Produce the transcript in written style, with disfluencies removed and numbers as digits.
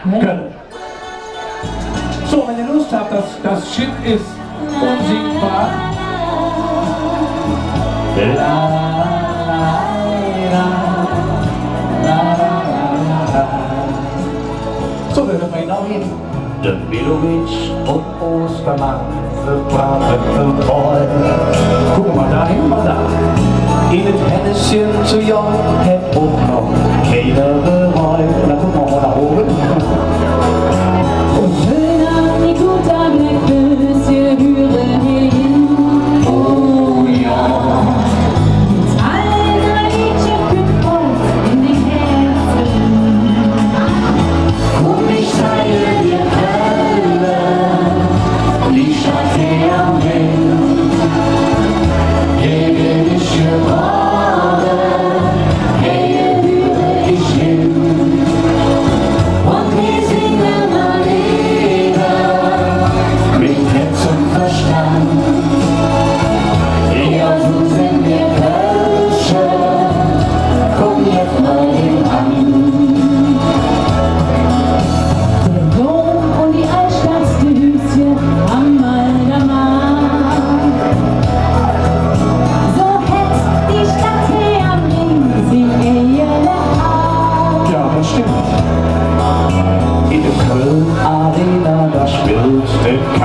können. So, wenn ihr Lust habt, das Schiff ist unsinkbar. La, la, la, la, la. So, da hören wir genau hin. Der Milovic und Ostermann verbraten voll. Guck mal dahin, mal da. In het Henneschen zu jong, het ook nog keiner bereut. Na, guck mal nach oben. Und schön an die guter Blechbüsse hören hin. Oh ja. Mit allen Liedchen Kreuz in den Herzen. Komm, ich zeige dir Köln, die Stadt am Ring. Gegen dich gerade, hey, höre ich hin. Und wir singen mal Lieder mit Herz und Verstand. Ja, so sind wir Kölsche, komm jetzt mal an. Der Dom und die Altstadtdüse am Aldermann. So hetzt die Stadt her am Ring, sing ihr an. Ja, das stimmt. In der Köln-Arena, da spielt der K.